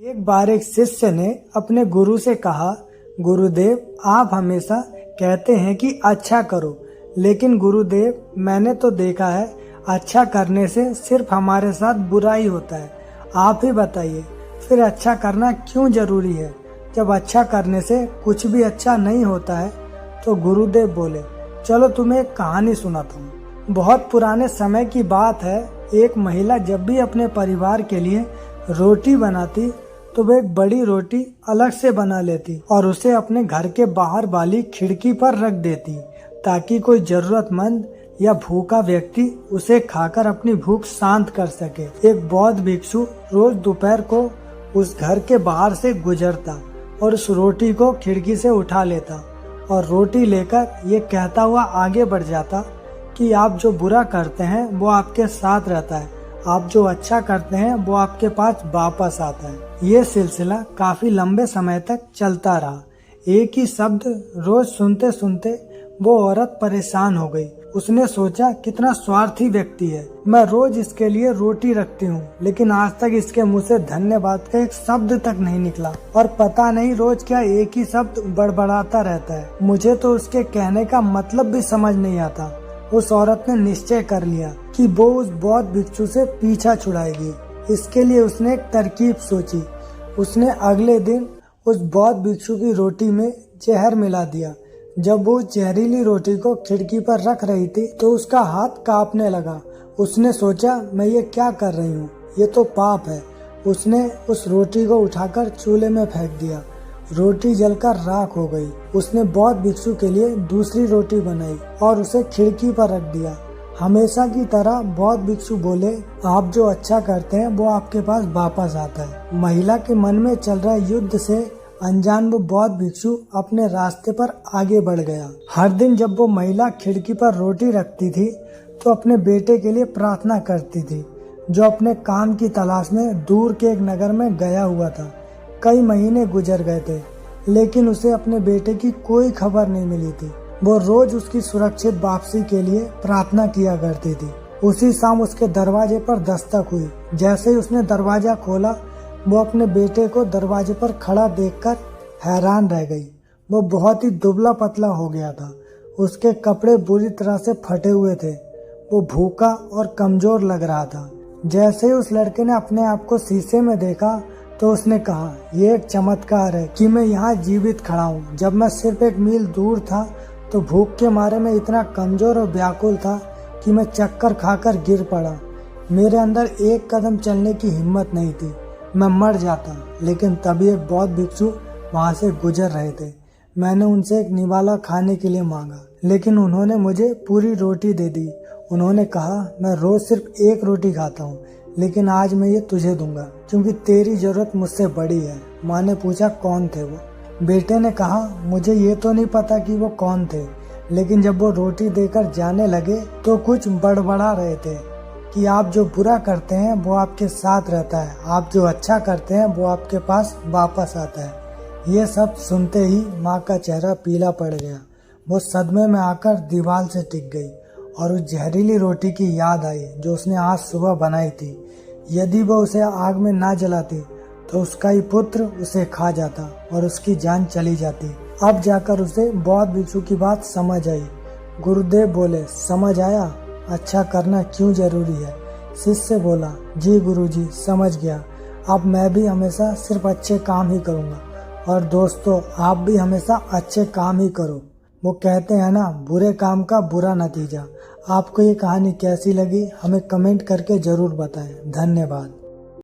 एक बार एक शिष्य ने अपने गुरु से कहा, गुरुदेव आप हमेशा कहते हैं कि अच्छा करो, लेकिन गुरुदेव मैंने तो देखा है अच्छा करने से सिर्फ हमारे साथ बुरा ही होता है। आप ही बताइए फिर अच्छा करना क्यों जरूरी है? जब अच्छा करने से कुछ भी अच्छा नहीं होता है। तो गुरुदेव बोले, चलो तुम्हें एक कहानी सुनाता हूँ। बहुत पुराने समय की बात है। एक महिला जब भी अपने परिवार के लिए रोटी बनाती तो वह एक बड़ी रोटी अलग से बना लेती और उसे अपने घर के बाहर वाली खिड़की पर रख देती, ताकि कोई जरूरतमंद या भूखा व्यक्ति उसे खाकर अपनी भूख शांत कर सके। एक बौद्ध भिक्षु रोज दोपहर को उस घर के बाहर से गुजरता और उस रोटी को खिड़की से उठा लेता और रोटी लेकर ये कहता हुआ आगे बढ़ जाता कि आप जो बुरा करते हैं वो आपके साथ रहता है, आप जो अच्छा करते हैं वो आपके पास वापस आता है। ये सिलसिला काफी लंबे समय तक चलता रहा। एक ही शब्द रोज सुनते सुनते वो औरत परेशान हो गई। उसने सोचा, कितना स्वार्थी व्यक्ति है, मैं रोज इसके लिए रोटी रखती हूँ, लेकिन आज तक इसके मुंह से धन्यवाद का एक शब्द तक नहीं निकला और पता नहीं रोज क्या एक ही शब्द बड़बड़ाता रहता है। मुझे तो उसके कहने का मतलब भी समझ नहीं आता। उस औरत ने निश्चय कर लिया कि वो उस बौद्ध भिक्षु से पीछा छुड़ाएगी। इसके लिए उसने एक तरकीब सोची। उसने अगले दिन उस बौद्ध भिक्षु की रोटी में जहर मिला दिया। जब वो जहरीली रोटी को खिड़की पर रख रही थी तो उसका हाथ कांपने लगा। उसने सोचा, मैं ये क्या कर रही हूँ, ये तो पाप है। उसने उस रोटी को उठाकर चूल्हे में फेंक दिया। रोटी जलकर राख हो गई। उसने बौद्ध भिक्षु के लिए दूसरी रोटी बनाई और उसे खिड़की पर रख दिया। हमेशा की तरह बौद्ध भिक्षु बोले, आप जो अच्छा करते हैं वो आपके पास वापस आता है। महिला के मन में चल रहा युद्ध से अनजान वो बौद्ध भिक्षु अपने रास्ते पर आगे बढ़ गया। हर दिन जब वो महिला खिड़की पर रोटी रखती थी तो अपने बेटे के लिए प्रार्थना करती थी, जो अपने काम की तलाश में दूर के एक नगर में गया हुआ था। कई महीने गुजर गए थे, लेकिन उसे अपने बेटे की कोई खबर नहीं मिली थी। वो रोज उसकी सुरक्षित वापसी के लिए प्रार्थना किया करती थी। उसी शाम उसके दरवाजे पर दस्तक हुई। जैसे ही उसने दरवाजा खोला, वो अपने बेटे को दरवाजे पर खड़ा देखकर हैरान रह गई। वो बहुत ही दुबला पतला हो गया था। उसके कपड़े बुरी तरह से फटे हुए थे। वो भूखा और कमजोर लग रहा था। जैसे ही उस लड़के ने अपने आप को शीशे में देखा तो उसने कहा, ये एक चमत्कार है कि मैं यहाँ जीवित खड़ा हूँ। जब मैं सिर्फ एक मील दूर था तो भूख के मारे में इतना कमजोर और व्याकुल था कि मैं चक्कर खाकर गिर पड़ा। मेरे अंदर एक कदम चलने की हिम्मत नहीं थी, मैं मर जाता। लेकिन तभी एक बौद्ध भिक्षु वहाँ से गुजर रहे थे। मैंने उनसे एक निवाला खाने के लिए मांगा, लेकिन उन्होंने मुझे पूरी रोटी दे दी। उन्होंने कहा, मैं रोज सिर्फ एक रोटी खाता हूँ, लेकिन आज मैं ये तुझे दूंगा क्योंकि तेरी जरूरत मुझसे बड़ी है। माँ ने पूछा, कौन थे वो? बेटे ने कहा, मुझे ये तो नहीं पता कि वो कौन थे, लेकिन जब वो रोटी देकर जाने लगे तो कुछ बड़बड़ा रहे थे कि आप जो बुरा करते हैं वो आपके साथ रहता है, आप जो अच्छा करते हैं वो आपके पास वापस आता है। ये सब सुनते ही माँ का चेहरा पीला पड़ गया। वो सदमे में आकर दीवार से टिक गई और उस जहरीली रोटी की याद आई जो उसने आज सुबह बनाई थी। यदि वो उसे आग में ना जलाती तो उसका ही पुत्र उसे खा जाता और उसकी जान चली जाती। अब जाकर उसे बौद्ध भिक्षु की बात समझ आई। गुरुदेव बोले, समझ आया अच्छा करना क्यों जरूरी है? शिष्य बोला, जी गुरुजी, समझ गया। अब मैं भी हमेशा सिर्फ अच्छे काम ही करूँगा। और दोस्तों, आप भी हमेशा अच्छे काम ही करो। वो कहते हैं ना, बुरे काम का बुरा नतीजा। आपको ये कहानी कैसी लगी हमें कमेंट करके जरूर बताएं। धन्यवाद।